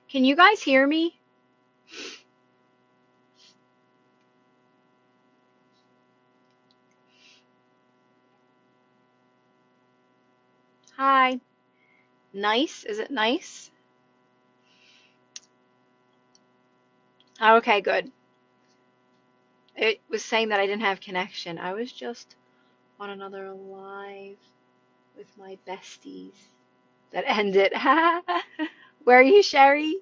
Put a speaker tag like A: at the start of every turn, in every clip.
A: Can you guys hear me? Hi. Nice? Is it nice? Okay, good. It was saying that I didn't have connection. I was just on another live with my besties that ended. Where are you, Sherry?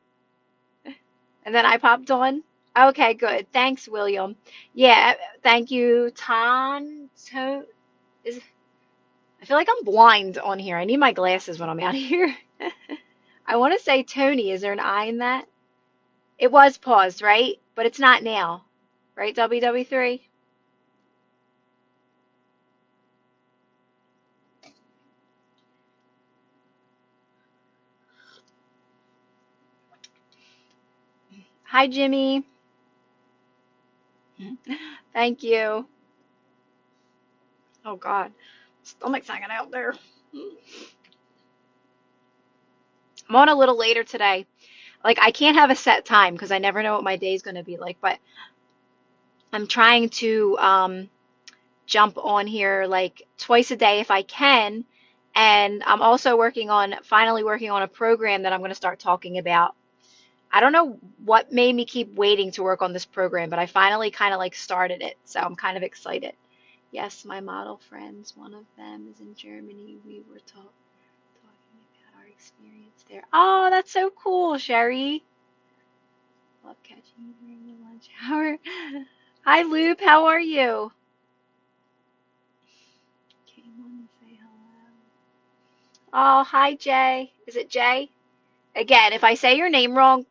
A: And then I popped on. Okay, good. Thanks, William. Yeah, thank you, is I feel like I'm blind on here. I need my glasses when I'm out here. I want to say Tony. Is there an I in that? It was paused, right? But it's not now. Right, WW3? Hi, Jimmy. Thank you. Oh, God. Stomach's hanging out there. I'm on a little later today. Like, I can't have a set time because I never know what my day's going to be like, but I'm trying to jump on here like twice a day if I can. And I'm also finally working on a program that I'm going to start talking about. I don't know what made me keep waiting to work on this program, but I finally kind of like started it. So I'm kind of excited. Yes, my model friends, one of them is in Germany. We were talking about our experience there. Oh, that's so cool, Sherry. Love catching you during the lunch hour. Hi, Loop. How are you? Came on to say hello. Oh, hi, Jay. Is it Jay? Again, if I say your name wrong,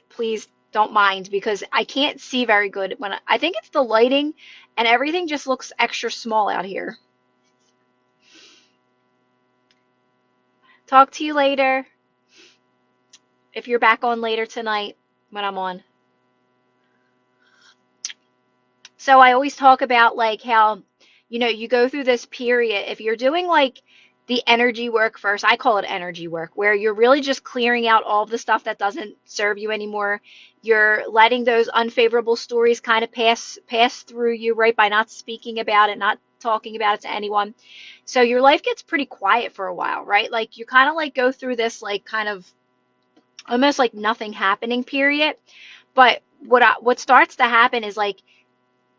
A: please don't mind because I can't see very good when I think it's the lighting and everything just looks extra small out here. Talk to you later if you're back on later tonight when I'm on. So I always talk about like how, you go through this period. If you're doing like the energy work first, I call it energy work, where you're really just clearing out all the stuff that doesn't serve you anymore. You're letting those unfavorable stories kind of pass through you, right, by not speaking about it, not talking about it to anyone. So your life gets pretty quiet for a while, right? Like you kind of like go through this like kind of almost like nothing happening period. But what starts to happen is like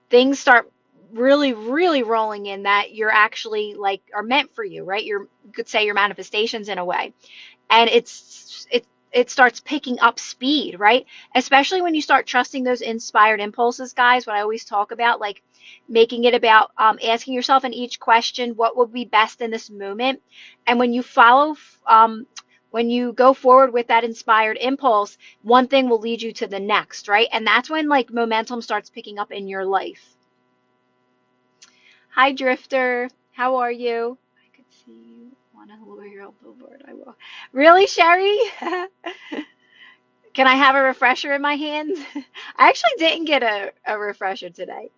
A: things start really, really rolling in that you're actually like are meant for you, right? You could say your manifestations in a way. And it starts picking up speed, right? Especially when you start trusting those inspired impulses, guys, what I always talk about, like making it about asking yourself in each question, what would be best in this moment? And when you go forward with that inspired impulse, one thing will lead you to the next, right? And that's when like momentum starts picking up in your life. Hi, Drifter. How are you? I could see you want to lower your elbow board. I will. Really, Sherry? Can I have a refresher in my hands? I actually didn't get a refresher today.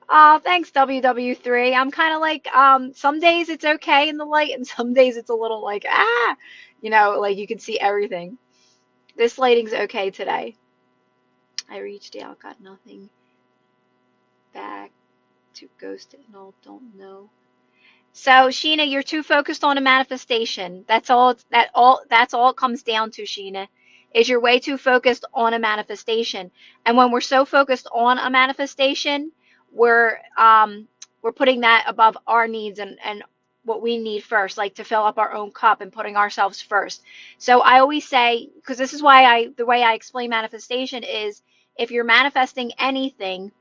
A: Oh, thanks, WW3. I'm kind of like, some days it's okay in the light, and some days it's a little like, like you can see everything. This lighting's okay today. I reached out, got nothing back to ghost it and all, don't know. So, Sheena, you're too focused on a manifestation. That's all it comes down to, Sheena, is you're way too focused on a manifestation. And when we're so focused on a manifestation, we're putting that above our needs and what we need first, like to fill up our own cup and putting ourselves first. So I always say, because this is why the way I explain manifestation is if you're manifesting anything,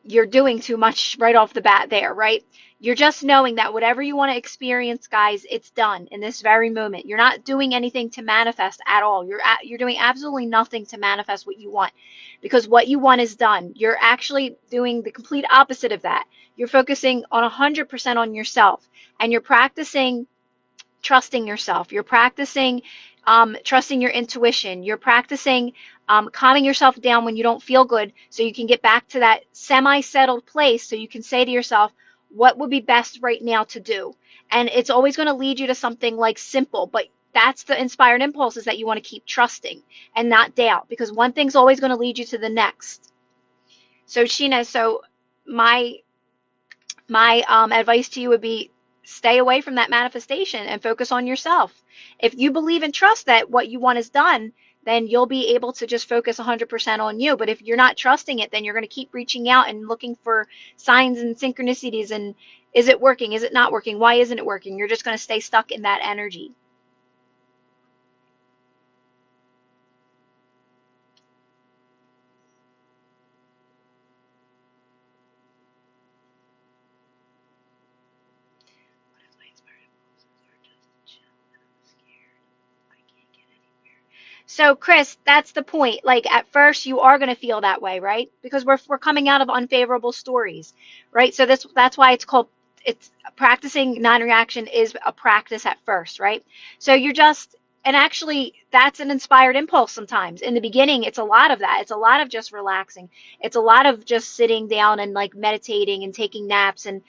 A: you're doing too much right off the bat there, right? You're just knowing that whatever you want to experience, guys, it's done in this very moment. You're not doing anything to manifest at all. You're doing absolutely nothing to manifest what you want because what you want is done. You're actually doing the complete opposite of that. You're focusing on 100% on yourself and you're practicing trusting yourself. You're practicing trusting your intuition. You're practicing calming yourself down when you don't feel good so you can get back to that semi settled place so you can say to yourself, what would be best right now to do? And it's always going to lead you to something like simple, but that's the inspired impulse, is that you want to keep trusting and not doubt, because one thing's always going to lead you to the next. So Sheena, so my advice to you would be stay away from that manifestation and focus on yourself. If you believe and trust that what you want is done, then you'll be able to just focus 100% on you. But if you're not trusting it, then you're going to keep reaching out and looking for signs and synchronicities and is it working? Is it not working? Why isn't it working? You're just going to stay stuck in that energy. So, Chris, that's the point. Like at first, you are going to feel that way, right? Because we're coming out of unfavorable stories, right? So that's why it's practicing non-reaction is a practice at first, right? So you're just and actually that's an inspired impulse sometimes. In the beginning, it's a lot of that. It's a lot of just relaxing. It's a lot of just sitting down and like meditating and taking naps and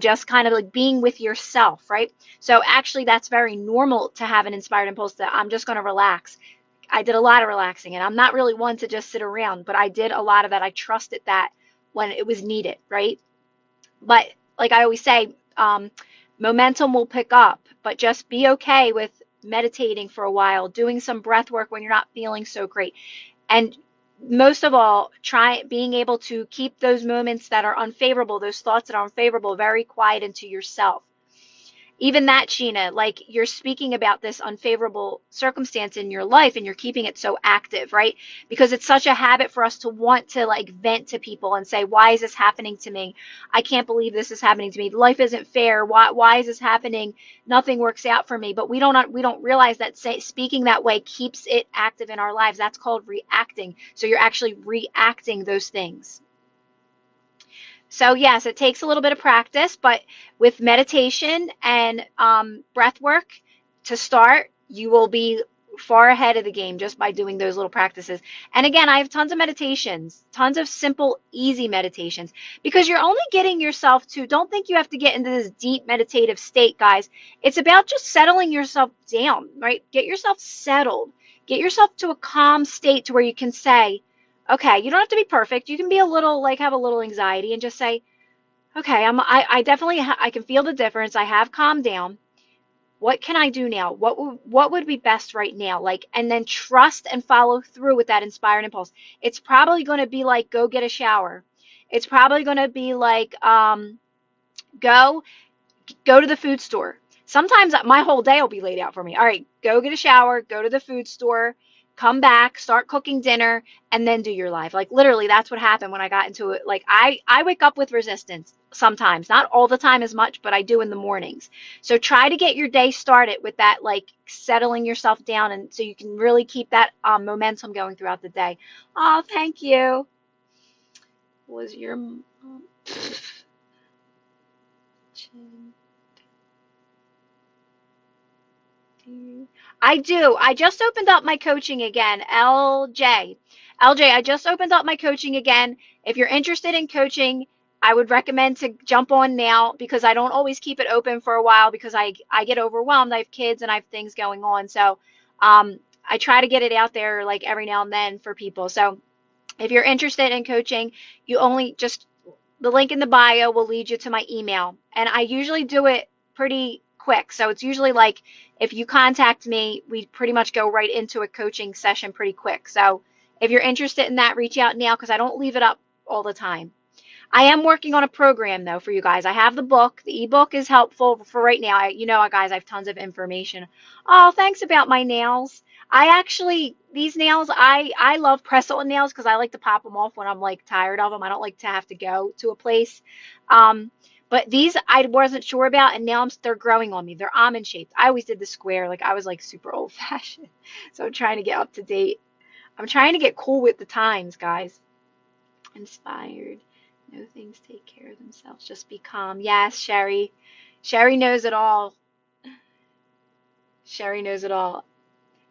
A: just kind of like being with yourself, right? So actually that's very normal to have an inspired impulse that I'm just going to relax. I did a lot of relaxing, and I'm not really one to just sit around, but I did a lot of that. I trusted that when it was needed, right? But like I always say, momentum will pick up, but just be okay with meditating for a while, doing some breath work when you're not feeling so great. And most of all, try being able to keep those moments that are unfavorable, those thoughts that are unfavorable, very quiet into yourself. Even that, Sheena, like you're speaking about this unfavorable circumstance in your life and you're keeping it so active, right? Because it's such a habit for us to want to like vent to people and say, why is this happening to me? I can't believe this is happening to me. Life isn't fair. Why is this happening? Nothing works out for me. But we don't realize that speaking that way keeps it active in our lives. That's called reacting. So you're actually reacting those things. So yes, it takes a little bit of practice, but with meditation and breath work to start, you will be far ahead of the game just by doing those little practices. And again, I have tons of meditations, tons of simple, easy meditations, because you're only getting yourself to, don't think you have to get into this deep meditative state, guys. It's about just settling yourself down, right? Get yourself settled. Get yourself to a calm state to where you can say, okay, you don't have to be perfect. You can be a little like have a little anxiety and just say, okay, I definitely I can feel the difference. I have calmed down. What can I do now? What would be best right now? Like, and then trust and follow through with that inspired impulse. It's probably going to be like go get a shower. It's probably going to be like go go to the food store. Sometimes my whole day will be laid out for me. All right, go get a shower, go to the food store, come back, start cooking dinner, and then do your life. Like literally, that's what happened when I got into it. Like I wake up with resistance sometimes, not all the time as much, but I do in the mornings. So try to get your day started with that, like settling yourself down, and so you can really keep that momentum going throughout the day. Oh, thank you. Was your I do. I just opened up my coaching again. LJ, I just opened up my coaching again. If you're interested in coaching, I would recommend to jump on now because I don't always keep it open for a while because I get overwhelmed. I have kids and I have things going on. So I try to get it out there like every now and then for people. So if you're interested in coaching, you only just the link in the bio will lead you to my email. And I usually do it pretty quick. So it's usually like if you contact me, we pretty much go right into a coaching session pretty quick. So if you're interested in that, reach out now because I don't leave it up all the time. I am working on a program though for you guys. I have the book. The ebook is helpful for right now. Guys, I have tons of information. Oh, thanks about my nails. These nails, I love press-on nails because I like to pop them off when I'm like tired of them. I don't like to have to go to a place. But these I wasn't sure about, and now they're growing on me. They're almond shaped. I always did the square, like I was like super old fashioned. So I'm trying to get up to date. I'm trying to get cool with the times, guys. Inspired. No, things take care of themselves. Just be calm. Yes, Sherry. Sherry knows it all. Sherry knows it all.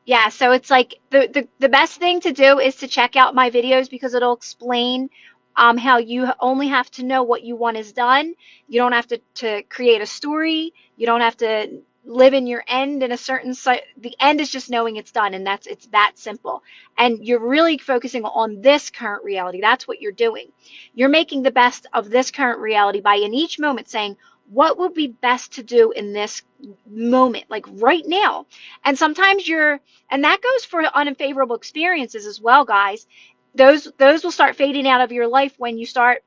A: Yeah, so it's like the best thing to do is to check out my videos because it'll explain how you only have to know what you want is done. You don't have to create a story. You don't have to live in your end in a certain the end is just knowing it's done, and it's that simple. And you're really focusing on this current reality. That's what you're doing. You're making the best of this current reality by in each moment saying, what would be best to do in this moment, like right now? And sometimes and that goes for unfavorable experiences as well, guys. Those will start fading out of your life when you start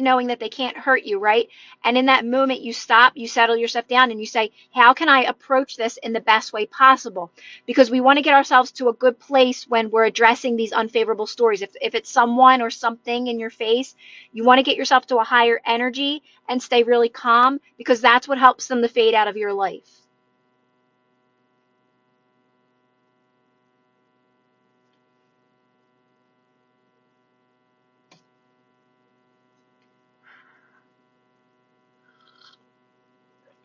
A: knowing that they can't hurt you, right? And in that moment, you stop, you settle yourself down, and you say, how can I approach this in the best way possible? Because we want to get ourselves to a good place when we're addressing these unfavorable stories. If it's someone or something in your face, you want to get yourself to a higher energy and stay really calm, because that's what helps them to fade out of your life.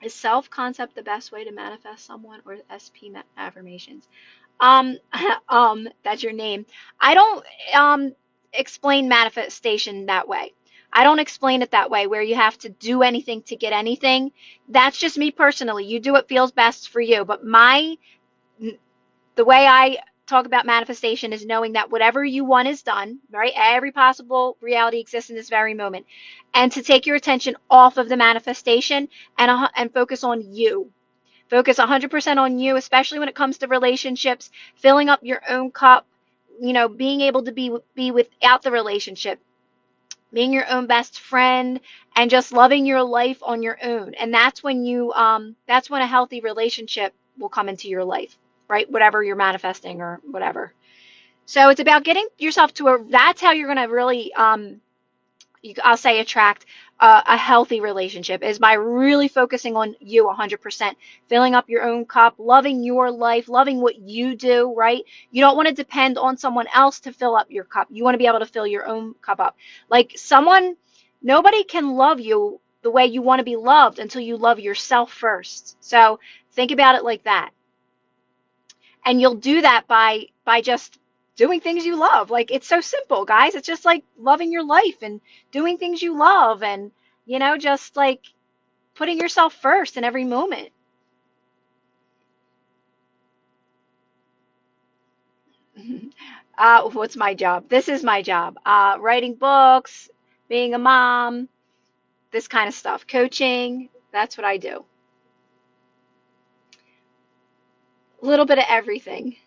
A: Is self-concept the best way to manifest someone, or SP affirmations? Um, that's your name. I don't explain manifestation that way. I don't explain it that way, where you have to do anything to get anything. That's just me personally. You do what feels best for you. But the way I talk about manifestation is knowing that whatever you want is done, right? Every possible reality exists in this very moment. And to take your attention off of the manifestation and focus on you. Focus 100% on you, especially when it comes to relationships, filling up your own cup, being able to be without the relationship, being your own best friend, and just loving your life on your own. And that's when that's when a healthy relationship will come into your life, right? Whatever you're manifesting or whatever. So it's about getting yourself that's how you're going to really, I'll say, attract a healthy relationship, is by really focusing on you 100%, filling up your own cup, loving your life, loving what you do, right? You don't want to depend on someone else to fill up your cup. You want to be able to fill your own cup up. Like nobody can love you the way you want to be loved until you love yourself first. So think about it like that. And you'll do that by just doing things you love. Like, it's so simple, guys. It's just like loving your life and doing things you love, and just like putting yourself first in every moment. What's my job? This is my job. Writing books, being a mom, this kind of stuff. Coaching, that's what I do. A little bit of everything.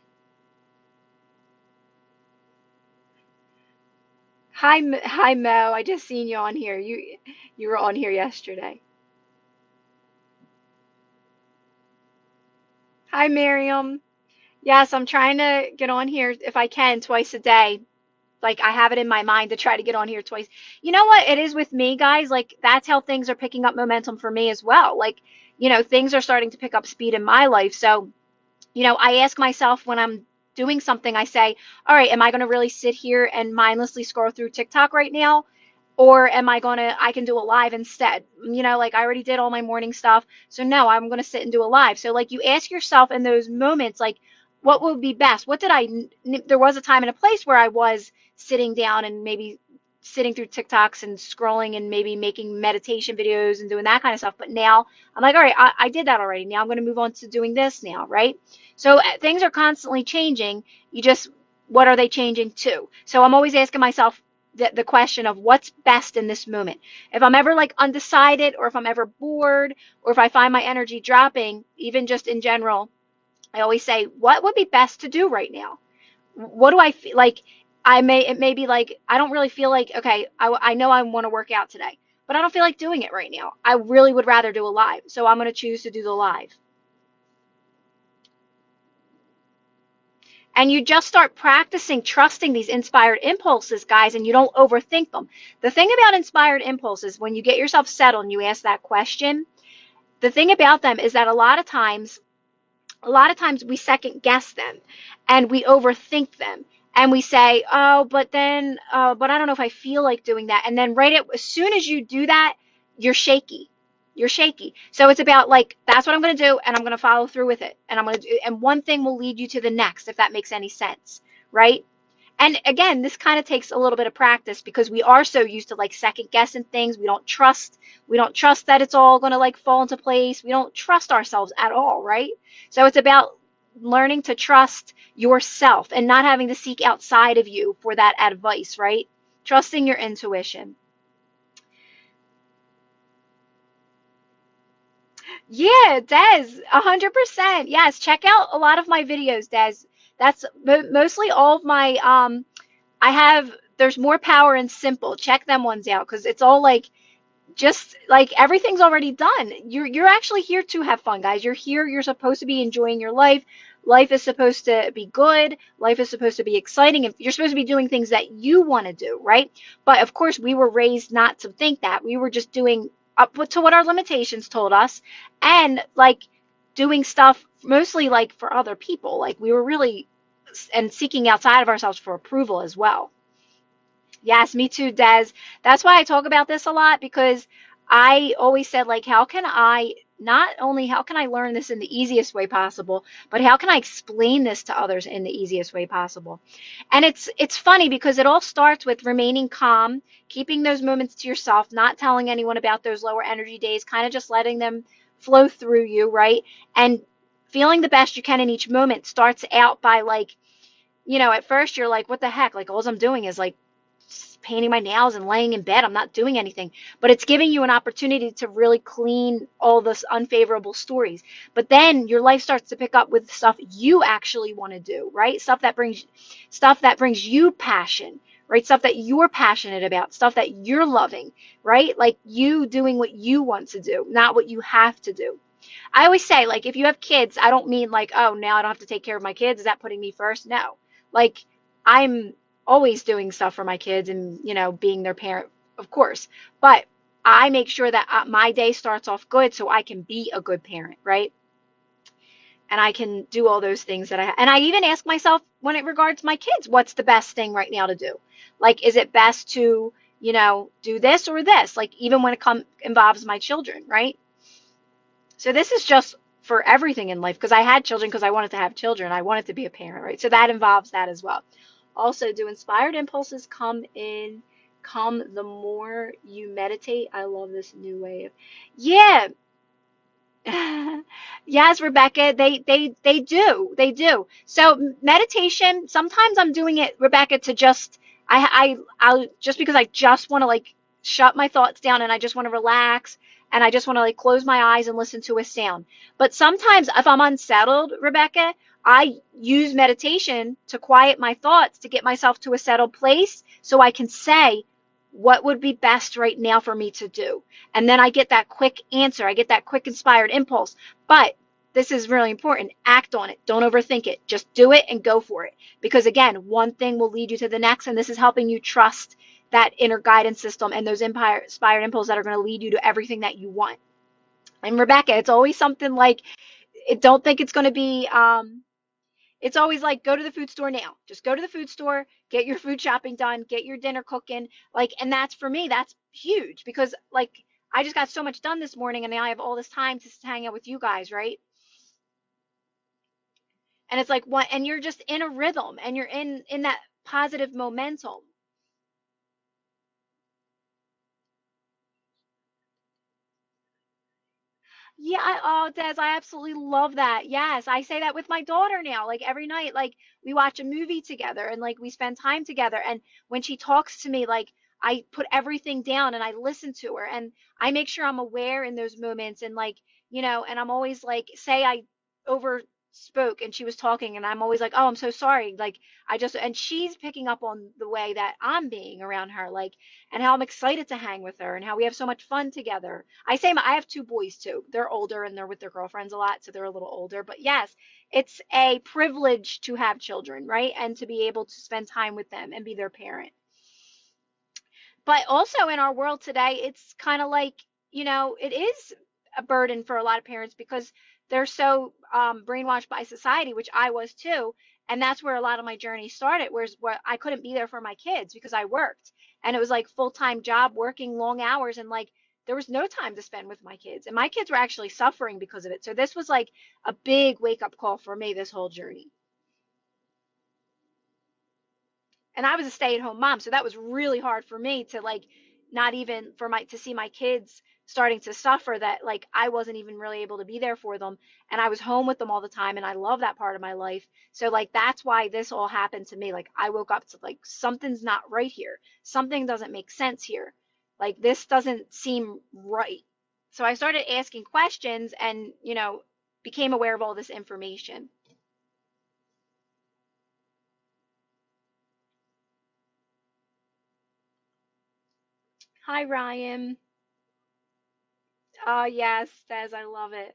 A: Hi Mo. I just seen you on here. You were on here yesterday. Hi Miriam. Yes, I'm trying to get on here if I can twice a day. Like, I have it in my mind to try to get on here twice. You know what it is with me, guys? Like, that's how things are picking up momentum for me as well. Like, things are starting to pick up speed in my life. So, I ask myself when I'm doing something, I say, all right, am I going to really sit here and mindlessly scroll through TikTok right now? Or I can do a live instead. Like, I already did all my morning stuff. So no, I'm going to sit and do a live. So like, you ask yourself in those moments, like, what would be best? There was a time and a place where I was sitting down and maybe sitting through TikToks and scrolling and maybe making meditation videos and doing that kind of stuff. But now I'm like, all right, I did that already. Now I'm going to move on to doing this now, right? So things are constantly changing. What are they changing to? So I'm always asking myself the question of what's best in this moment. If I'm ever like undecided, or if I'm ever bored, or if I find my energy dropping, even just in general, I always say, what would be best to do right now? What do I feel like? It may be like, I don't really feel like, okay, I know I want to work out today, but I don't feel like doing it right now. I really would rather do a live. So I'm going to choose to do the live. And you just start practicing trusting these inspired impulses, guys, and you don't overthink them. The thing about inspired impulses, when you get yourself settled and you ask that question, the thing about them is that a lot of times we second guess them and we overthink them. And we say, oh, but I don't know if I feel like doing that. And then as soon as you do that, you're shaky. You're shaky. So it's about like, that's what I'm going to do, and I'm going to follow through with it. And and one thing will lead you to the next, if that makes any sense, right? And again, this kind of takes a little bit of practice because we are so used to like second guessing things. We don't trust that it's all going to like fall into place. We don't trust ourselves at all, right? So it's about learning to trust yourself and not having to seek outside of you for that advice, right? Trusting your intuition. Yeah, Des, 100%. Yes, check out a lot of my videos, Des. That's mostly all of my I have there's more power in simple. Check them ones out because it's all like just like everything's already done. You're actually here to have fun, guys. You're here, you're supposed to be enjoying your life. Life is supposed to be good. Life is supposed to be exciting. And you're supposed to be doing things that you want to do, right? But of course, we were raised not to think that. We were just doing up to what our limitations told us and like doing stuff mostly like for other people. Like we were really and seeking outside of ourselves for approval as well. Yes, me too, Des. That's why I talk about this a lot because I always said, like, how can I not only how can I learn this in the easiest way possible, but how can I explain this to others in the easiest way possible? And it's funny because it all starts with remaining calm, keeping those moments to yourself, not telling anyone about those lower energy days, kind of just letting them flow through you, right? And feeling the best you can in each moment starts out by like, at first you're like, what the heck? Like all I'm doing is like painting my nails and laying in bed. I'm not doing anything. But it's giving you an opportunity to really clean all those unfavorable stories. But then your life starts to pick up with stuff you actually want to do, right? Stuff that brings you passion, right? Stuff that you're passionate about, stuff that you're loving, right? Like you doing what you want to do, not what you have to do. I always say, like, if you have kids, I don't mean like, oh, now I don't have to take care of my kids. Is that putting me first? No. Like, I'm always doing stuff for my kids and, being their parent, of course. But I make sure that my day starts off good so I can be a good parent, right? And I can do all those things and I even ask myself when it regards my kids, what's the best thing right now to do? Like, is it best to, do this or this? Like, even when involves my children, right? So this is just for everything in life because I had children because I wanted to have children. I wanted to be a parent, right? So that involves that as well. Also, do inspired impulses come the more you meditate? I love this new way of, yeah. Yes, Rebecca, they do. They do. So meditation, sometimes I'm doing it, Rebecca, to just I just because I just want to like shut my thoughts down and I just want to relax and I just want to like close my eyes and listen to a sound. But sometimes if I'm unsettled, Rebecca, I use meditation to quiet my thoughts to get myself to a settled place so I can say what would be best right now for me to do. And then I get that quick answer. I get that quick inspired impulse. But this is really important. Act on it. Don't overthink it. Just do it and go for it. Because again, one thing will lead you to the next. And this is helping you trust that inner guidance system and those inspired impulses that are going to lead you to everything that you want. And Rebecca, it's always something like, don't think it's going to be it's always like go to the food store now. Just go to the food store, get your food shopping done, get your dinner cooking. Like, and that's for me, that's huge because like I just got so much done this morning and now I have all this time to hang out with you guys, right? And it's like what and you're just in a rhythm and you're in that positive momentum. Yeah, oh, Des, I absolutely love that. Yes, I say that with my daughter now. Like every night, like we watch a movie together and like we spend time together. And when she talks to me, like I put everything down and I listen to her and I make sure I'm aware in those moments and like, and I'm always like, say I overspoke and she was talking and I'm always like, oh, I'm so sorry. Like and she's picking up on the way that I'm being around her, like, and how I'm excited to hang with her and how we have so much fun together. I have two boys too. They're older and they're with their girlfriends a lot, so they're a little older. But yes, it's a privilege to have children, right? And to be able to spend time with them and be their parent. But also in our world today, it's kind of like, it is a burden for a lot of parents because they're so brainwashed by society, which I was too. And that's where a lot of my journey started, whereas where I couldn't be there for my kids because I worked. And it was like full-time job, working long hours, and like there was no time to spend with my kids. And my kids were actually suffering because of it. So this was like a big wake-up call for me, this whole journey. And I was a stay-at-home mom, so that was really hard for me to like not even for my to see my kids starting to suffer, that like I wasn't even really able to be there for them, and I was home with them all the time, and I love that part of my life. So like that's why this all happened to me. Like I woke up to like something's not right here. Something doesn't make sense here. Like this doesn't seem right. So I started asking questions and, became aware of all this information. Hi, Ryan. Oh, yes, Des, I love it.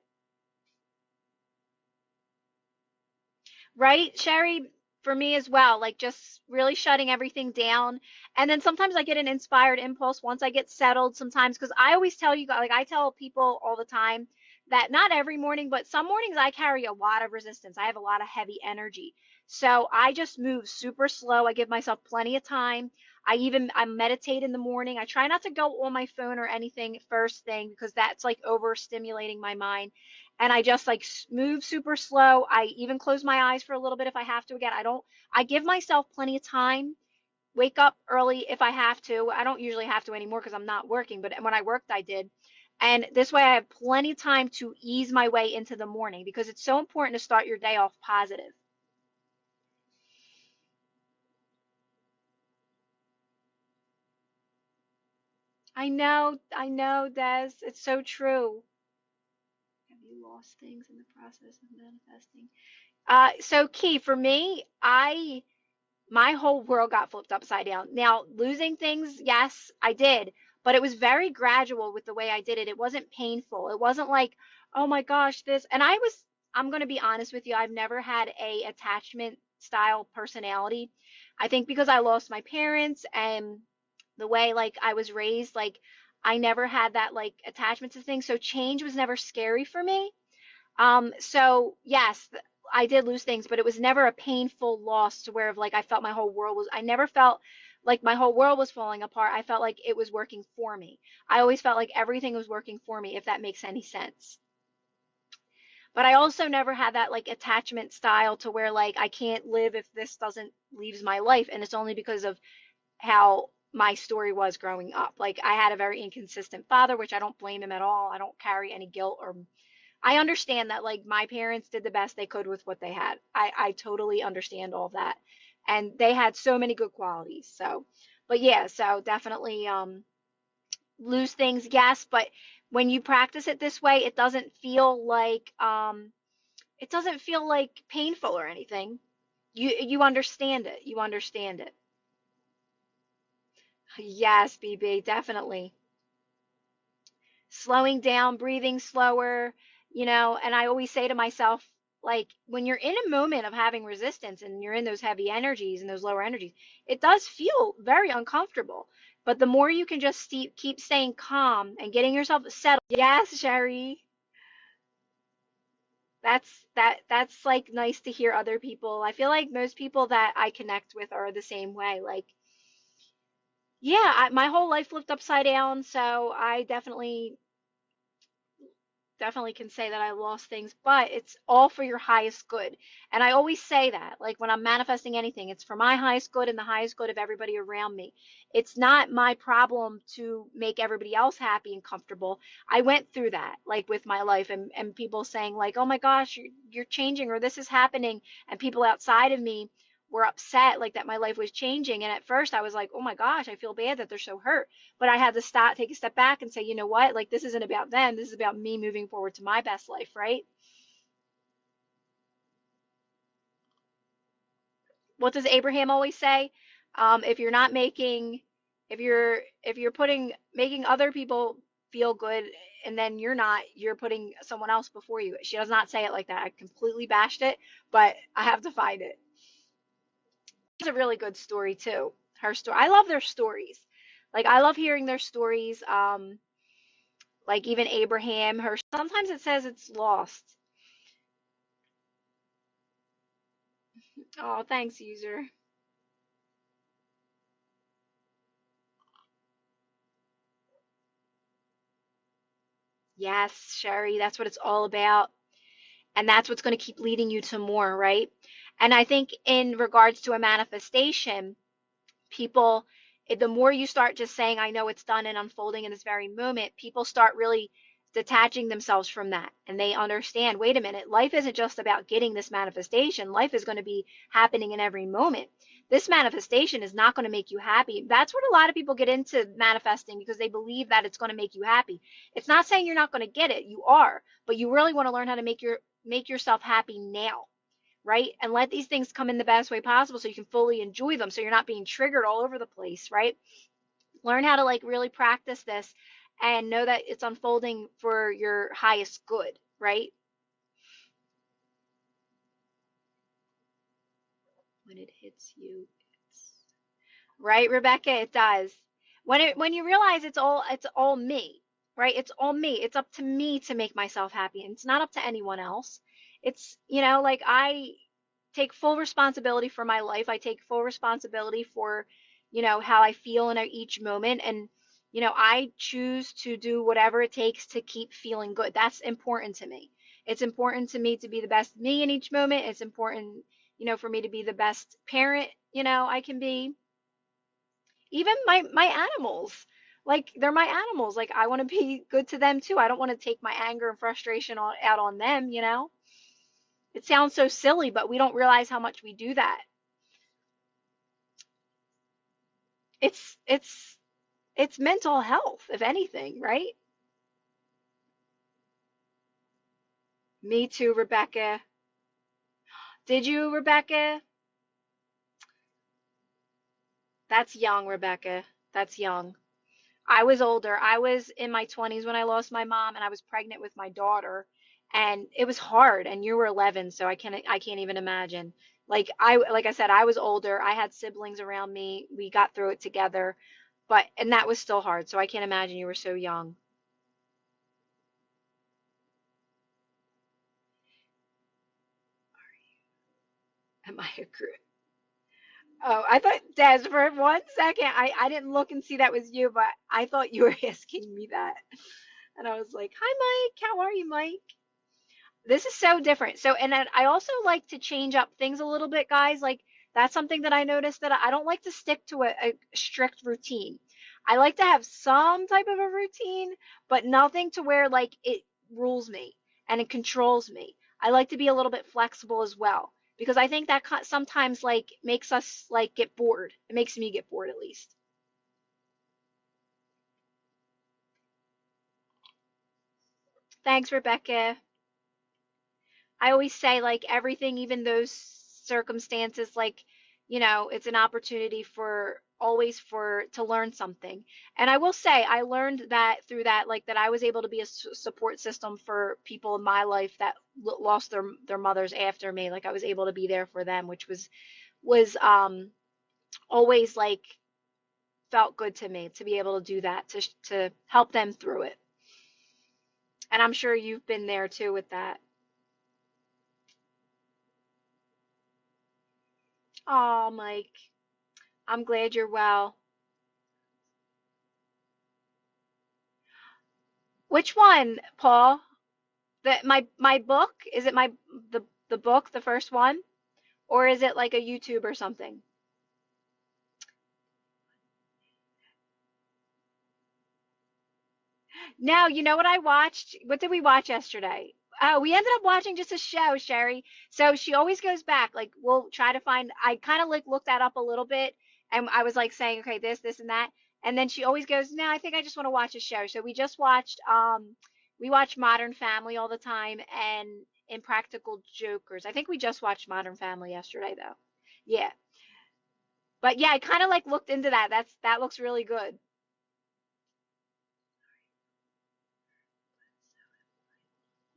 A: Right, Sherry? For me as well, like just really shutting everything down. And then sometimes I get an inspired impulse once I get settled sometimes, because I always tell you, like I tell people all the time that not every morning, but some mornings I carry a lot of resistance. I have a lot of heavy energy. So I just move super slow. I give myself plenty of time. I meditate in the morning. I try not to go on my phone or anything first thing because that's like overstimulating my mind, and I just like move super slow. I even close my eyes for a little bit if I have to. Again, I give myself plenty of time. Wake up early if I have to. I don't usually have to anymore because I'm not working, but when I worked, I did. And this way I have plenty of time to ease my way into the morning because it's so important to start your day off positive. I know, Des. It's so true. Have you lost things in the process of manifesting? So key for me, my whole world got flipped upside down. Now, losing things, yes, I did, but it was very gradual with the way I did it. It wasn't painful. It wasn't like, oh my gosh, this. And I'm going to be honest with you, I've never had a attachment style personality. I think because I lost my parents and the way like I was raised, like I never had that like attachment to things. So change was never scary for me. So yes, I did lose things, but it was never a painful loss to where of like I felt my whole world was, I never felt like my whole world was falling apart. I felt like it was working for me. I always felt like everything was working for me, if that makes any sense. But I also never had that like attachment style to where like I can't live if this doesn't leaves my life. And it's only because of how my story was growing up. Like I had a very inconsistent father, which I don't blame him at all. I don't carry any guilt or I understand that like my parents did the best they could with what they had. I totally understand all of that. And they had so many good qualities. So, but yeah, so definitely lose things, yes, but when you practice it this way, it doesn't feel like painful or anything. You understand it. You understand it. Yes, BB, definitely. Slowing down, breathing slower, and I always say to myself, like, when you're in a moment of having resistance and you're in those heavy energies and those lower energies, it does feel very uncomfortable. But the more you can just keep staying calm and getting yourself settled. Yes, Sherry. That's like nice to hear other people. I feel like most people that I connect with are the same way. Like, yeah, my whole life flipped upside down, so I definitely can say that I lost things, but it's all for your highest good. And I always say that, like when I'm manifesting anything, it's for my highest good and the highest good of everybody around me. It's not my problem to make everybody else happy and comfortable. I went through that, like with my life, and people saying like, "Oh my gosh, you're changing," or "This is happening," and people outside of me were upset like that my life was changing. And at first I was like, "Oh my gosh, I feel bad that they're so hurt." But I had to stop, take a step back and say, you know what? Like, this isn't about them. This is about me moving forward to my best life, right? What does Abraham always say? If you're not making, if you're making other people feel good, and then you're putting someone else before you. She does not say it like that. I completely bashed it, but I have to find it. It's a really good story too. Her story. I love their stories. Like I love hearing their stories. Like even Abraham, her sometimes it says it's lost. Oh, thanks, user. Yes, Sherry, that's what it's all about. And that's what's going to keep leading you to more, right? And I think in regards to a manifestation, People, the more you start just saying, I know it's done and unfolding in this very moment, people start really detaching themselves from that. And they understand, wait a minute, life isn't just about getting this manifestation. Life is going to be happening in every moment. This manifestation is not going to make you happy. That's what a lot of people get into manifesting, because they believe that it's going to make you happy. It's not saying you're not going to get it. You are, but you really want to learn how to make yourself happy now, right? And let these things come in the best way possible so you can fully enjoy them, so you're not being triggered all over the place, right? Learn how to like really practice this and know that it's unfolding for your highest good, right? When it hits you, it's right, Rebecca, it does. When you realize it's all me, right? It's all me. It's up to me to make myself happy, and it's not up to anyone else. It's, like I take full responsibility for my life. I take full responsibility for, how I feel in each moment. And, I choose to do whatever it takes to keep feeling good. That's important to me. It's important to me to be the best me in each moment. It's important, for me to be the best parent, I can be. Even my animals. Like they're my animals. Like I want to be good to them too. I don't want to take my anger and frustration out on them. It sounds so silly, but we don't realize how much we do that. It's mental health, if anything, right? Me too, Rebecca. Did you, Rebecca? That's young, Rebecca. That's young. I was older. I was in my 20s when I lost my mom, and I was pregnant with my daughter, and it was hard. And you were 11, so I can't even imagine. Like I said, I was older. I had siblings around me. We got through it together, and that was still hard. So I can't imagine you were so young. Am I a group? Oh, I thought, Des, for 1 second, I didn't look and see that was you, but I thought you were asking me that. And I was like, hi, Mike. How are you, Mike? This is so different. So, and then I also like to change up things a little bit, guys. Like, that's something that I noticed, that I don't like to stick to a strict routine. I like to have some type of a routine, but nothing to where like it rules me and it controls me. I like to be a little bit flexible as well, because I think that sometimes like makes us like get bored. It makes me get bored at least. Thanks, Rebecca. I always say like everything, even those circumstances, like, it's an opportunity for always for to learn something. And I will say I learned that through that, like that I was able to be a support system for people in my life that lost their mothers after me. Like I was able to be there for them, which was always like felt good to me to be able to do that, to help them through it. And I'm sure you've been there too with that. Oh, Mike, I'm glad you're well. Which one, Paul? My book? Is it the book, the first one? Or is it like a YouTube or something? No, you know what I watched? What did we watch yesterday? Oh, we ended up watching just a show, Sherry. So she always goes back. Like we'll try to find. I kind of like looked that up a little bit, and I was like saying, okay, this, and that. And then she always goes, no, I think I just want to watch a show. So we watch Modern Family all the time and Impractical Jokers. I think we just watched Modern Family yesterday though. Yeah. But yeah, I kind of like looked into that. That looks really good.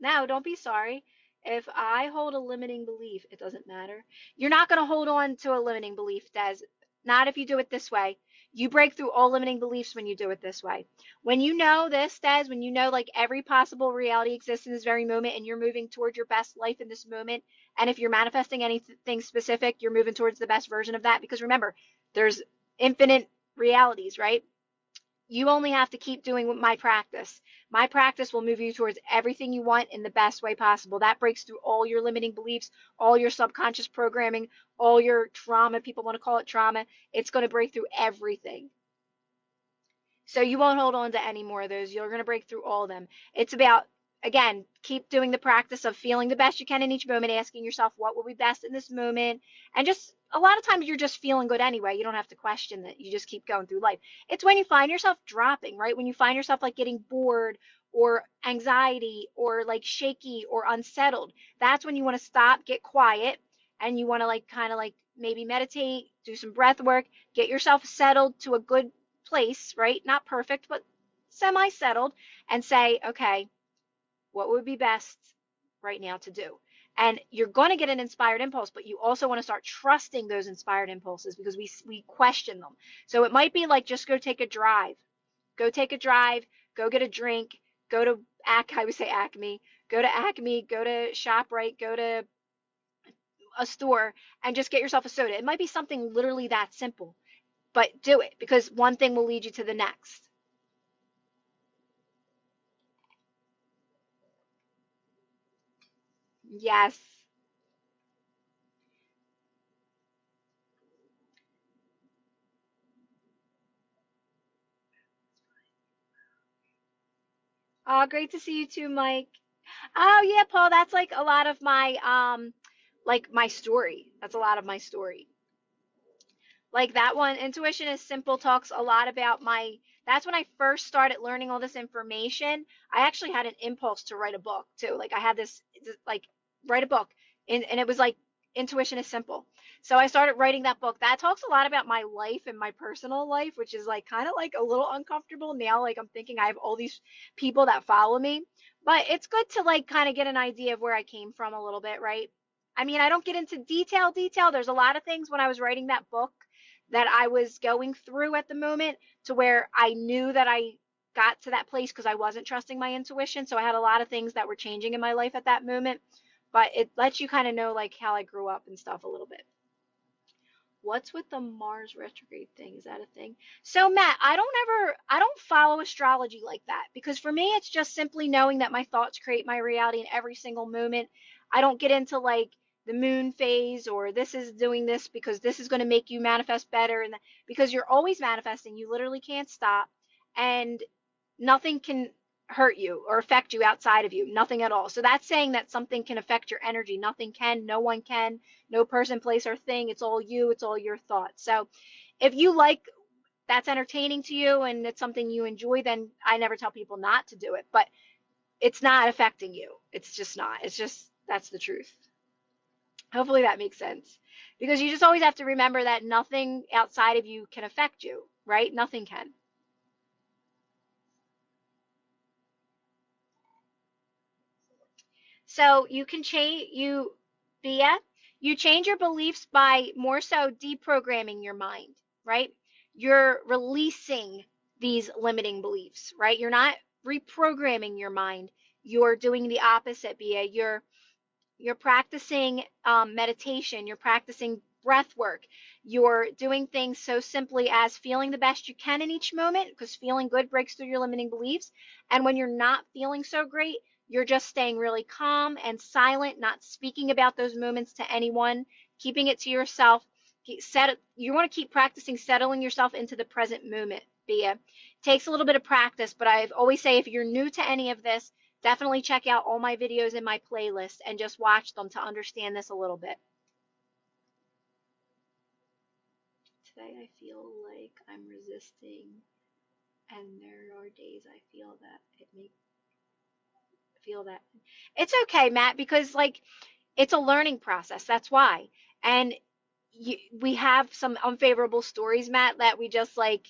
A: Now, don't be sorry. If I hold a limiting belief, it doesn't matter. You're not going to hold on to a limiting belief, Des. Not if you do it this way. You break through all limiting beliefs when you do it this way. When you know this, Des, when you know like every possible reality exists in this very moment and you're moving towards your best life in this moment, and if you're manifesting anything specific, you're moving towards the best version of that. Because remember, there's infinite realities, right? You only have to keep doing my practice. My practice will move you towards everything you want in the best way possible. That breaks through all your limiting beliefs, all your subconscious programming, all your trauma. People want to call it trauma. It's going to break through everything. So you won't hold on to any more of those. You're going to break through all of them. It's about, again, keep doing the practice of feeling the best you can in each moment, asking yourself what will be best in this moment. And just a lot of times you're just feeling good anyway. You don't have to question that. You just keep going through life. It's when you find yourself dropping, right? When you find yourself like getting bored or anxiety or like shaky or unsettled. That's when you want to stop, get quiet, and you want to like kind of like maybe meditate, do some breath work, get yourself settled to a good place, right? Not perfect, but semi settled, and say, okay, what would be best right now to do? And you're going to get an inspired impulse, but you also want to start trusting those inspired impulses because we question them. So it might be like just go take a drive. Go take a drive, go get a drink, go to I would say Acme, go to Acme, go to ShopRite, go to a store and just get yourself a soda. It might be something literally that simple, but do it because one thing will lead you to the next. Yes. Oh, great to see you too, Mike. Oh, yeah, Paul, that's like a lot of my like my story. That's a lot of my story. Like that one, Intuition is Simple talks a lot about my that's when I first started learning all this information. I actually had an impulse to write a book too. Like I had this like write a book and it was like Intuition is Simple. So I started writing that book. That talks a lot about my life and my personal life, which is like kind of like a little uncomfortable now. Like I'm thinking I have all these people that follow me, but it's good to like kind of get an idea of where I came from a little bit, right? I mean, I don't get into detail. There's a lot of things when I was writing that book that I was going through at the moment to where I knew that I got to that place because I wasn't trusting my intuition. So I had a lot of things that were changing in my life at that moment. But it lets you kind of know like how I grew up and stuff a little bit. What's with the Mars retrograde thing? Is that a thing? So Matt, I don't follow astrology like that because for me it's just simply knowing that my thoughts create my reality in every single moment. I don't get into like the moon phase or this is doing this because this is going to make you manifest better and because you're always manifesting, you literally can't stop and nothing can hurt you or affect you outside of you, nothing at all. So that's saying that something can affect your energy. Nothing can, no one can, no person, place, or thing. It's all you, it's all your thoughts. So if you like that's entertaining to you and it's something you enjoy, then I never tell people not to do it. But it's not affecting you. It's just not. It's just that's the truth. Hopefully that makes sense. Because you just always have to remember that nothing outside of you can affect you, right? Nothing can. So you can change Bia, you change your beliefs by more so deprogramming your mind, right? You're releasing these limiting beliefs, right? You're not reprogramming your mind. You're doing the opposite, Bia. You're practicing meditation. You're practicing breath work. You're doing things so simply as feeling the best you can in each moment because feeling good breaks through your limiting beliefs. And when you're not feeling so great, you're just staying really calm and silent, not speaking about those moments to anyone, keeping it to yourself. You want to keep practicing settling yourself into the present moment, Bia. It takes a little bit of practice, but I always say if you're new to any of this, definitely check out all my videos in my playlist and just watch them to understand this a little bit. Today I feel like I'm resisting, and there are days I feel that it makes feel that it's okay, Matt, because like it's a learning process. That's why. And we have some unfavorable stories, Matt, that we just like,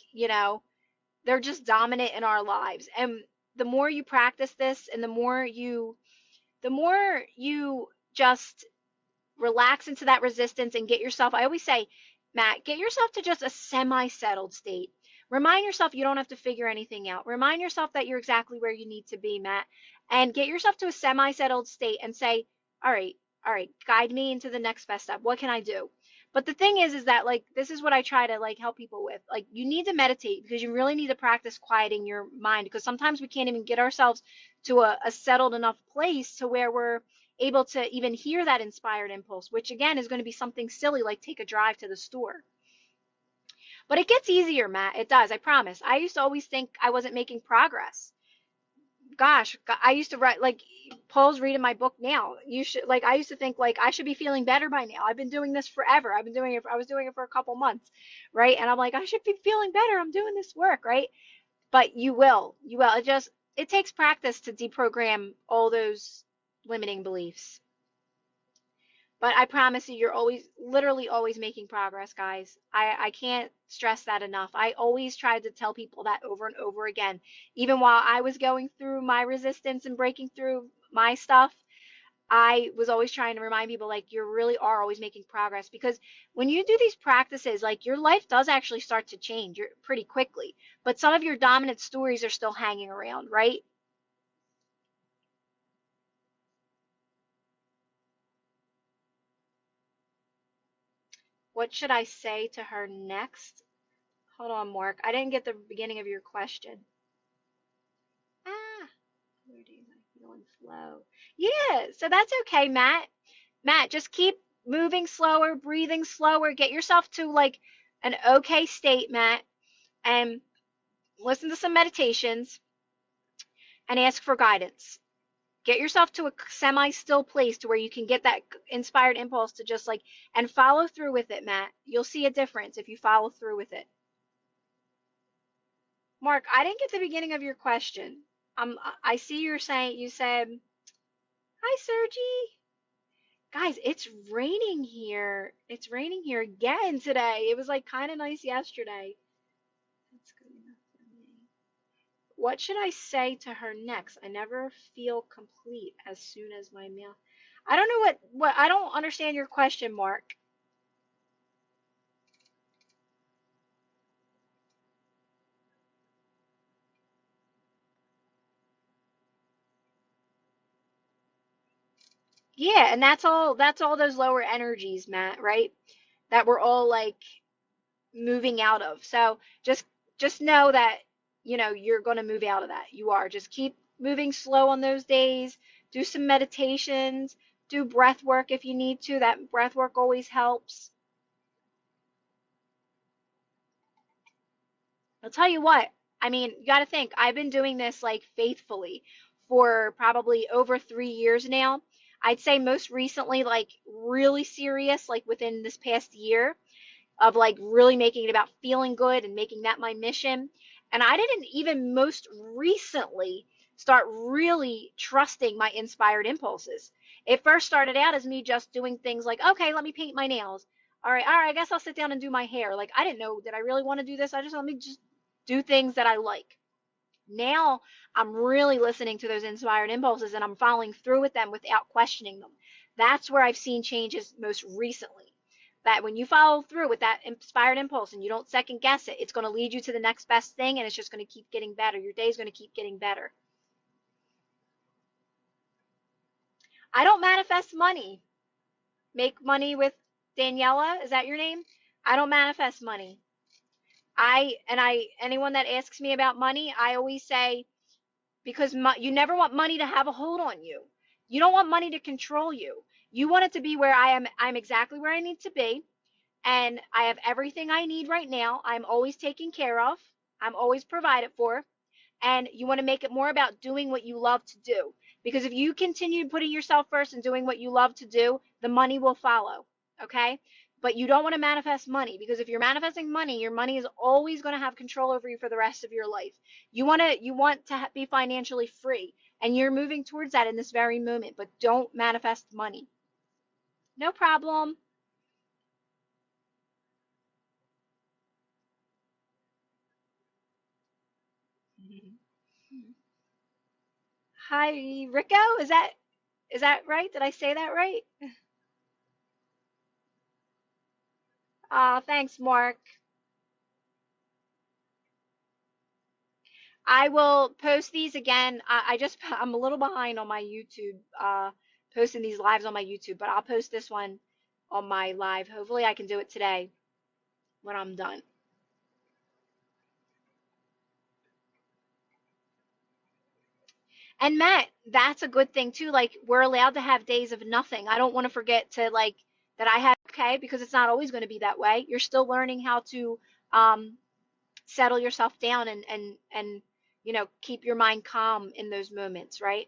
A: they're just dominant in our lives. And the more you practice this and the more you just relax into that resistance and get yourself, I always say, Matt, get yourself to just a semi-settled state. Remind yourself you don't have to figure anything out. Remind yourself that you're exactly where you need to be, Matt, and get yourself to a semi-settled state and say, all right, all right, guide me into the next best step. What can I do? But the thing is that like this is what I try to like help people with. Like you need to meditate because you really need to practice quieting your mind because sometimes we can't even get ourselves to a settled enough place to where we're able to even hear that inspired impulse, which again is going to be something silly like take a drive to the store. But it gets easier, Matt. It does, I promise. I used to always think I wasn't making progress. Gosh, I used to write like Paul's reading my book now. You should like I used to think like I should be feeling better by now. I've been doing this forever. I've been doing it. I was doing it for a couple months, right? And I'm like I should be feeling better. I'm doing this work, right? But you will. You will. It takes practice to deprogram all those limiting beliefs. But I promise you, you're always, literally always making progress, guys. I can't stress that enough. I always tried to tell people that over and over again. Even while I was going through my resistance and breaking through my stuff, I was always trying to remind people, like, you really are always making progress. Because when you do these practices, like, your life does actually start to change pretty quickly. But some of your dominant stories are still hanging around, right? What should I say to her next? Hold on, Mark. I didn't get the beginning of your question. Ah, where days I'm feeling slow. Yeah, so that's okay, Matt. Matt, just keep moving slower, breathing slower. Get yourself to like an okay state, Matt, and listen to some meditations and ask for guidance. Get yourself to a semi-still place to where you can get that inspired impulse to just like and follow through with it, Matt. You'll see a difference if you follow through with it. Mark, I didn't get the beginning of your question. I see you're saying you said, "Hi, Sergi." Guys, it's raining here. It's raining here again today. It was like kind of nice yesterday. That's good enough for me. What should I say to her next? I never feel complete as soon as my meal. I don't know what I don't understand your question, Mark. Yeah, and that's all those lower energies, Matt, right? That we're all like moving out of. So just know that you're going to move out of that. You are. Just keep moving slow on those days. Do some meditations, do breath work if you need to. That breath work always helps. I'll tell you what. I mean, you got to think. I've been doing this like faithfully for probably over 3 years now. I'd say most recently like really serious like within this past year of like really making it about feeling good and making that my mission. And I didn't even most recently start really trusting my inspired impulses. It first started out as me just doing things like, okay, let me paint my nails. All right, I guess I'll sit down and do my hair. Like I didn't know, did I really want to do this? I just let me just do things that I like. Now I'm really listening to those inspired impulses and I'm following through with them without questioning them. That's where I've seen changes most recently. That when you follow through with that inspired impulse and you don't second guess it, it's going to lead you to the next best thing and it's just going to keep getting better. Your day's going to keep getting better. I don't manifest money. Make money with Daniela, is that your name? I don't manifest money. Anyone that asks me about money, I always say because you never want money to have a hold on you. You don't want money to control you. You want it to be where I am. I'm exactly where I need to be, and I have everything I need right now. I'm always taken care of. I'm always provided for, and you want to make it more about doing what you love to do. Because if you continue putting yourself first and doing what you love to do, the money will follow. Okay? But you don't want to manifest money because if you're manifesting money, your money is always going to have control over you for the rest of your life. You want to be financially free, and you're moving towards that in this very moment, but don't manifest money. No problem. Hi, Rico. Is that right? Did I say that right? Thanks, Mark. I will post these again. I'm a little behind on my YouTube posting these lives on my YouTube, but I'll post this one on my live. Hopefully I can do it today when I'm done. And Matt, that's a good thing too. Like we're allowed to have days of nothing. I don't want to forget to like that I have okay because it's not always going to be that way. You're still learning how to um, settle yourself down and keep your mind calm in those moments, right?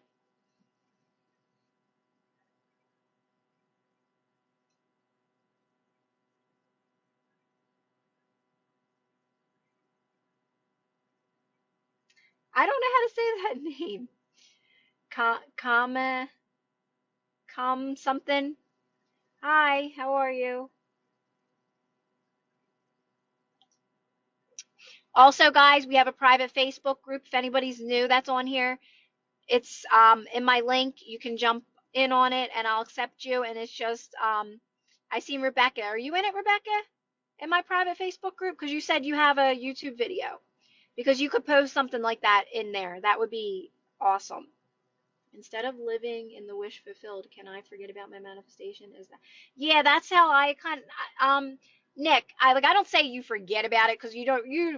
A: I don't know how to say that name. Kama, something. Hi, how are you? Also, guys, we have a private Facebook group. If anybody's new, that's on here. It's in my link. You can jump in on it, and I'll accept you. And it's just I seen Rebecca. Are you in it, Rebecca? In my private Facebook group? Because you said you have a YouTube video. Because you could post something like that in there. That would be awesome. Instead of living in the wish fulfilled, can I forget about my manifestation? Is that? Yeah, that's how I kind of, Nick, I don't say you forget about it because you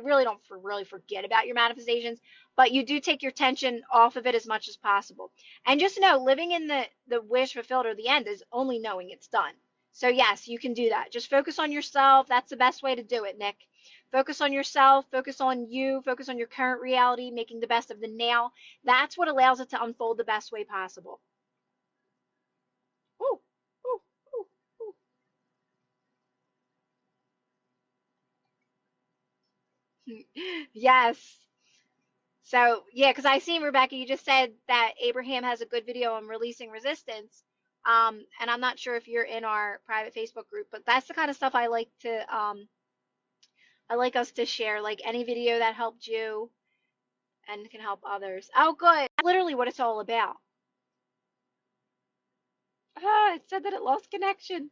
A: really don't really forget about your manifestations, but you do take your tension off of it as much as possible. And just know, living in the wish fulfilled or the end is only knowing it's done. So yes, you can do that. Just focus on yourself. That's the best way to do it, Nick. Focus on yourself, focus on you, focus on your current reality, making the best of the now. That's what allows it to unfold the best way possible. Ooh, ooh, ooh, ooh. Yes. So, yeah, because I seen, Rebecca, you just said that Abraham has a good video on releasing resistance. And I'm not sure if you're in our private Facebook group, but that's the kind of stuff I like us to share, like any video that helped you and can help others. Oh, good. That's literally what it's all about. Ah, it said that it lost connection.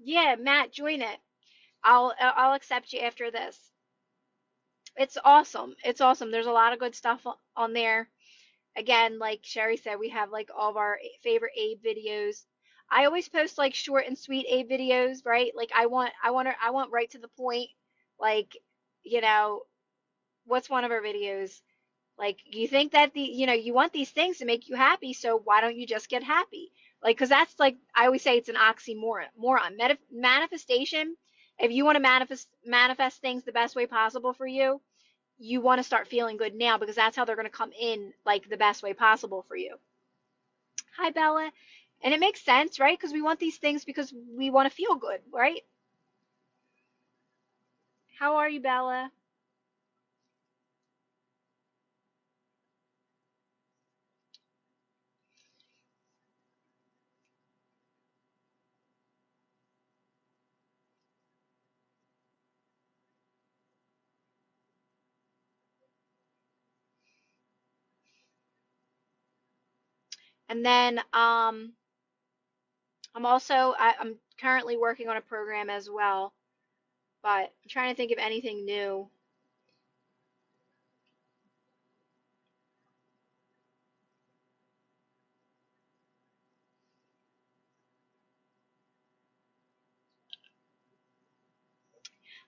A: Yeah, Matt, join it. I'll accept you after this. It's awesome. It's awesome. There's a lot of good stuff on there. Again, like Sherry said, we have like all of our favorite Abe videos. I always post like short and sweet Abe videos, right? Like I want right to the point. Like, you know, what's one of our videos? Like you think that you want these things to make you happy, so why don't you just get happy? Like, because that's like I always say it's an oxymoron. Manifestation. If you want to manifest things the best way possible for you, you want to start feeling good now because that's how they're going to come in like the best way possible for you. Hi, Bella. And it makes sense, right? Because we want these things because we want to feel good, right? How are you, Bella? And then I'm currently working on a program as well, but I'm trying to think of anything new.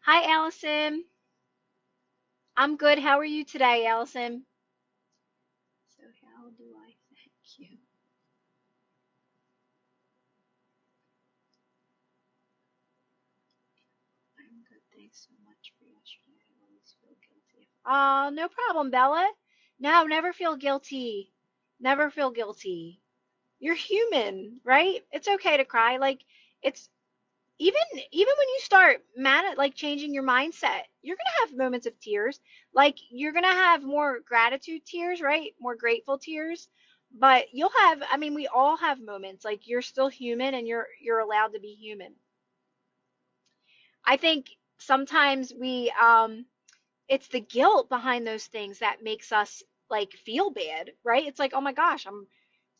A: Hi, Allison. I'm good. How are you today, Allison? So how do I thank you? I'm good. Thanks so much for yesterday. I always feel guilty. Oh, no problem, Bella. No, never feel guilty. Never feel guilty. You're human, right? It's okay to cry. Like it's even when you start like changing your mindset, you're gonna have moments of tears. Like you're gonna have more gratitude tears, right? More grateful tears. But you'll have, I mean, we all have moments. Like you're still human and you're allowed to be human. I think sometimes it's the guilt behind those things that makes us like feel bad, right? It's like, oh my gosh, I'm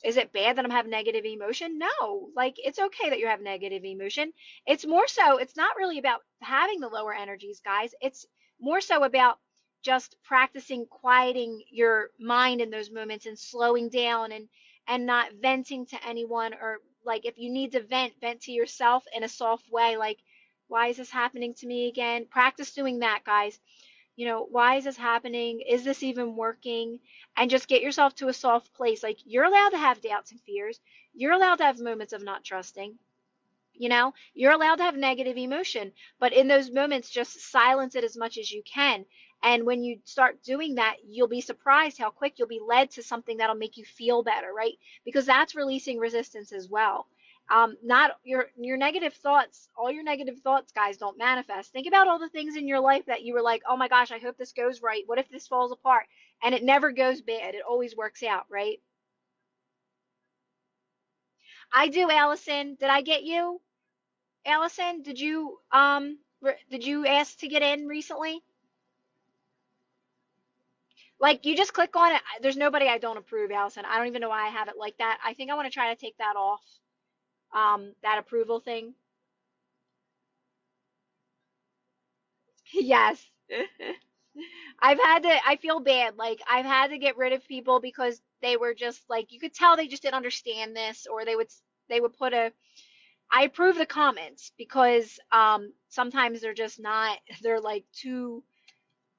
A: Is it bad that I'm having negative emotion? No, like it's okay that you have negative emotion. It's more so, it's not really about having the lower energies, guys. It's more so about just practicing quieting your mind in those moments and slowing down and not venting to anyone, or like if you need to vent, vent to yourself in a soft way, like why is this happening to me again? Practice doing that, guys. Why is this happening? Is this even working? And just get yourself to a soft place. Like you're allowed to have doubts and fears. You're allowed to have moments of not trusting. You're allowed to have negative emotion, but in those moments, just silence it as much as you can. And when you start doing that, you'll be surprised how quick you'll be led to something that'll make you feel better, right? Because that's releasing resistance as well. Not your negative thoughts. All your negative thoughts, guys, don't manifest. Think about all the things in your life that you were like, oh my gosh, I hope this goes right. What if this falls apart? And it never goes bad. It always works out, right? I do, Allison. Did I get you? Allison, did you ask to get in recently? Like you just click on it. There's nobody I don't approve, Allison. I don't even know why I have it like that. I think I want to try to take that off. That approval thing. Yes. I feel bad. Like I've had to get rid of people because they were just like, you could tell they just didn't understand this, or they would put I approve the comments because sometimes they're just not, they're like too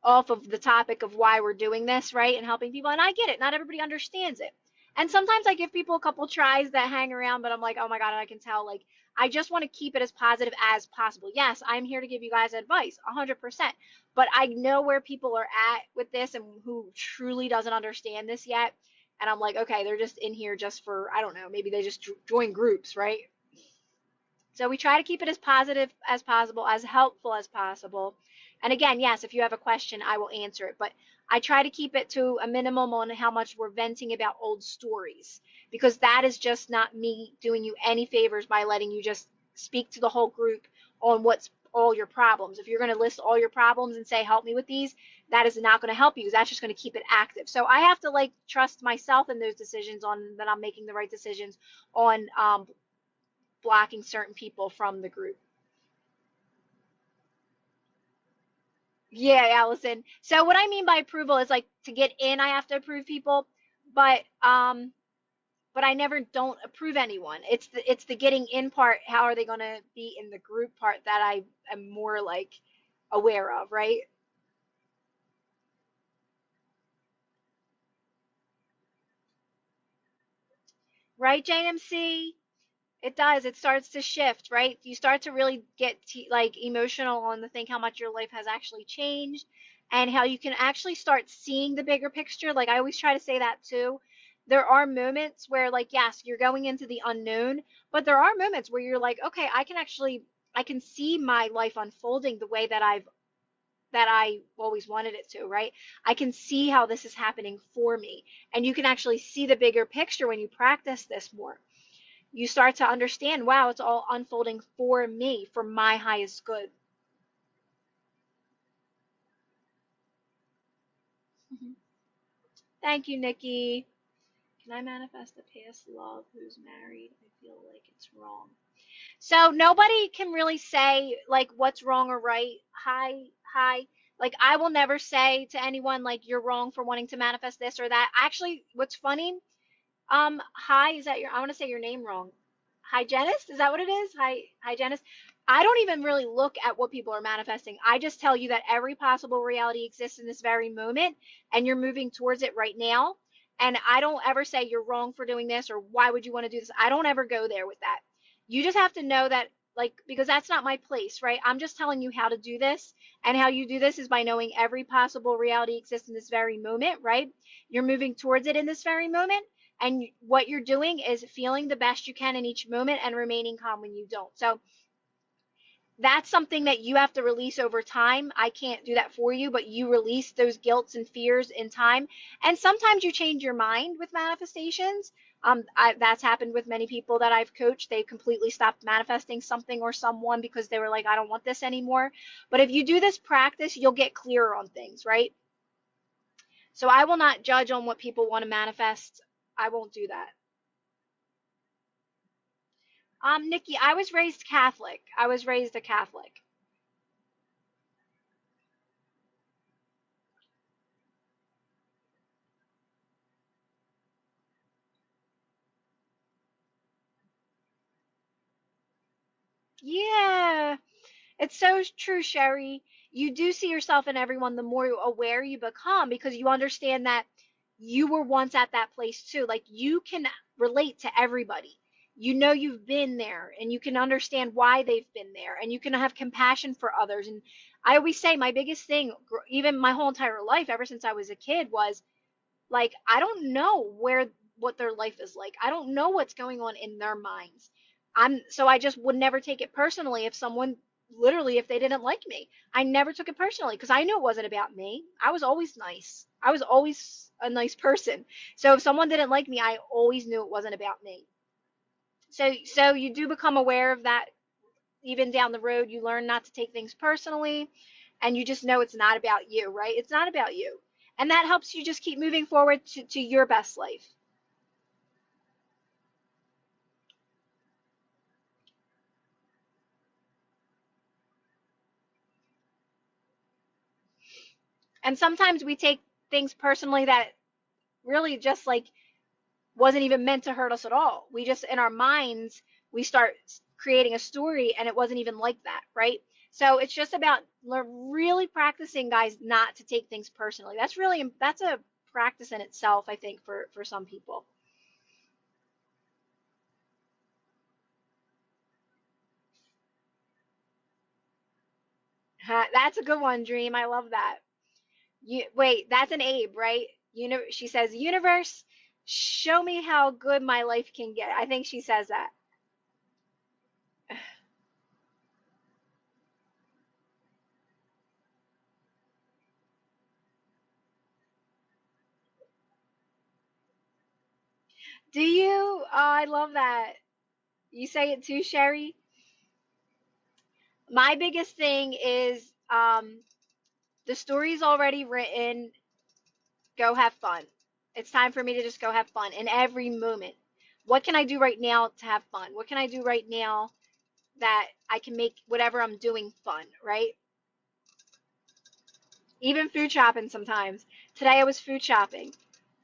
A: off of the topic of why we're doing this, right? And helping people. And I get it. Not everybody understands it. And sometimes I give people a couple tries that hang around, but I'm like, oh my God, I can tell. Like, I just want to keep it as positive as possible. Yes, I'm here to give you guys advice, 100%. But I know where people are at with this and who truly doesn't understand this yet. And I'm like, okay, they're just in here just for, I don't know, maybe they just join groups, right? So we try to keep it as positive as possible, as helpful as possible. And again, yes, if you have a question, I will answer it. But I try to keep it to a minimum on how much we're venting about old stories, because that is just not me doing you any favors by letting you just speak to the whole group on what's all your problems. If you're going to list all your problems and say, help me with these, that is not going to help you. That's just going to keep it active. So I have to like trust myself in those decisions, on that I'm making the right decisions on blocking certain people from the group. Yeah, Allison. So what I mean by approval is like to get in, I have to approve people, but I never don't approve anyone. It's the getting in part. How are they going to be in the group part that I am more like aware of, right? Right, JMC? It does. It starts to shift, right? You start to really get like emotional on the thing how much your life has actually changed and how you can actually start seeing the bigger picture. Like I always try to say that too. There are moments where like yes, you're going into the unknown, but there are moments where you're like, okay, I can see my life unfolding the way that I always wanted it to, right? I can see how this is happening for me. And you can actually see the bigger picture when you practice this more. You start to understand, wow, it's all unfolding for me, for my highest good. Mhm. Thank you, Nikki. Can I manifest a past love who's married? I feel like it's wrong. So nobody can really say like what's wrong or right. Hi, hi. Like I will never say to anyone like you're wrong for wanting to manifest this or that. Actually, what's funny, hi, is that your, I want to say your name wrong. Hygienist? Is that what it is? Hygienist? I don't even really look at what people are manifesting. I just tell you that every possible reality exists in this very moment and you're moving towards it right now. And I don't ever say you're wrong for doing this or why would you want to do this? I don't ever go there with that. You just have to know that, like, because that's not my place, right? I'm just telling you how to do this. And how you do this is by knowing every possible reality exists in this very moment, right? You're moving towards it in this very moment. And what you're doing is feeling the best you can in each moment and remaining calm when you don't. So that's something that you have to release over time. I can't do that for you, but you release those guilts and fears in time. And sometimes you change your mind with manifestations. That's happened with many people that I've coached. They completely stopped manifesting something or someone because they were like, I don't want this anymore. But if you do this practice, you'll get clearer on things, right? So I will not judge on what people want to manifest. I won't do that. Nikki, I was raised Catholic. I was raised a Catholic. Yeah. It's so true, Sherry. You do see yourself in everyone the more aware you become because you understand that you were once at that place too. Like you can relate to everybody. You know you've been there and you can understand why they've been there and you can have compassion for others. And I always say my biggest thing, even my whole entire life, ever since I was a kid, was like, I don't know what their life is like. I don't know what's going on in their minds. So I just would never take it personally if someone literally if they didn't like me. I never took it personally because I knew it wasn't about me. I was always nice. I was always a nice person. So if someone didn't like me, I always knew it wasn't about me. So you do become aware of that even down the road. You learn not to take things personally and you just know it's not about you, right? It's not about you. And that helps you just keep moving forward to your best life. And sometimes we take things personally that really just like wasn't even meant to hurt us at all. We just, in our minds, we start creating a story and it wasn't even like that, right? So it's just about really practicing, guys, not to take things personally. That's a practice in itself, I think, for some people. That's a good one, Dream. I love that. Wait, that's an Abe, right? She says, "Universe, show me how good my life can get." I think she says that. Do you? Oh, I love that. You say it too, Sherry. My biggest thing is the story's already written. Go have fun. It's time for me to just go have fun in every moment. What can I do right now to have fun? What can I do right now that I can make whatever I'm doing fun, right? Even food shopping sometimes. Today I was food shopping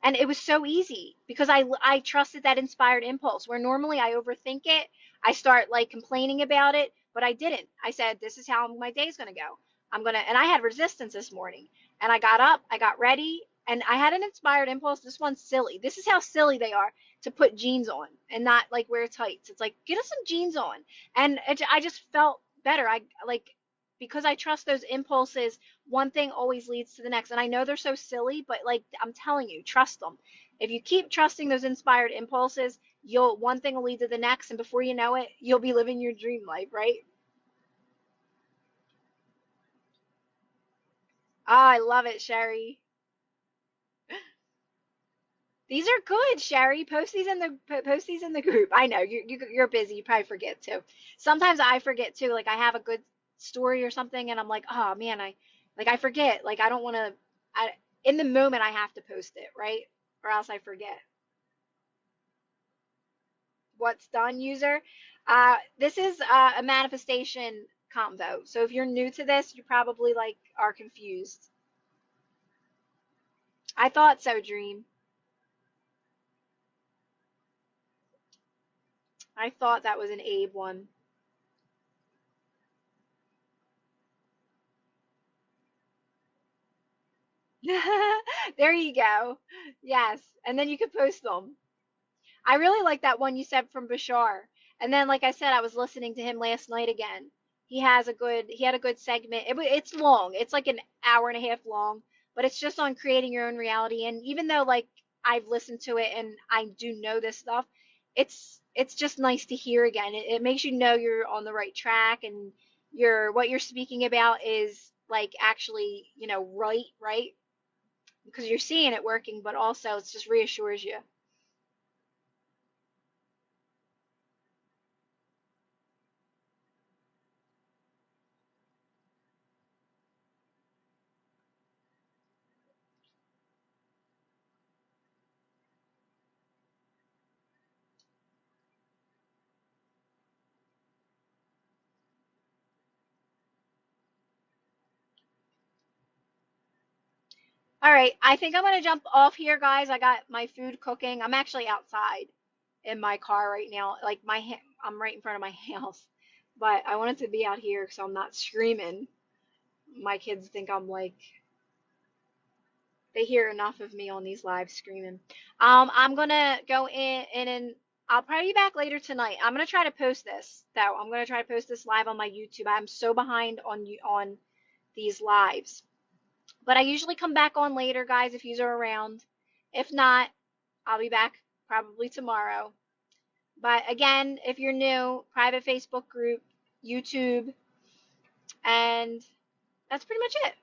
A: and it was so easy because I trusted that inspired impulse where normally I overthink it. I start like complaining about it, but I didn't. I said, this is how my day's going to go. And I had resistance this morning and I got up, I got ready and I had an inspired impulse. This one's silly. This is how silly they are to put jeans on and not like wear tights. It's like, get us some jeans on. And I just felt better. I like, because I trust those impulses, one thing always leads to the next. And I know they're so silly, but like I'm telling you, trust them. If you keep trusting those inspired impulses, you'll one thing will lead to the next, and before you know it, you'll be living your dream life, right? Ah, I love it, Sherry. These are good, Sherry. Post these in the group. I know you're busy. You probably forget too. Sometimes I forget too. Like I have a good story or something, and I'm like, oh man, I forget. Like I don't want to. I In the moment I have to post it, right? Or else I forget. What's done, user? This is a manifestation combo. So if you're new to this, you probably like are confused. I thought so, Dream. I thought that was an Abe one. There you go. Yes, and then you could post them. I really like that one you said from Bashar. And then, like I said, I was listening to him last night again. He had a good segment. It's long. It's like an hour and a half long, but it's just on creating your own reality. And even though like I've listened to it and I do know this stuff, it's just nice to hear again. It makes you know you're on the right track and what you're speaking about is like actually, right? Because you're seeing it working, but also it just reassures you. All right, I think I'm gonna jump off here, guys. I got my food cooking. I'm actually outside in my car right now. Like I'm right in front of my house, but I wanted to be out here so I'm not screaming. My kids think I'm like they hear enough of me on these lives screaming. I'm gonna go in and I'll probably be back later tonight. I'm gonna try to post this though. I'm gonna try to post this live on my YouTube. I'm so behind on these lives. But I usually come back on later, guys, if you are around. If not, I'll be back probably tomorrow. But again, if you're new, private Facebook group, YouTube, and that's pretty much it.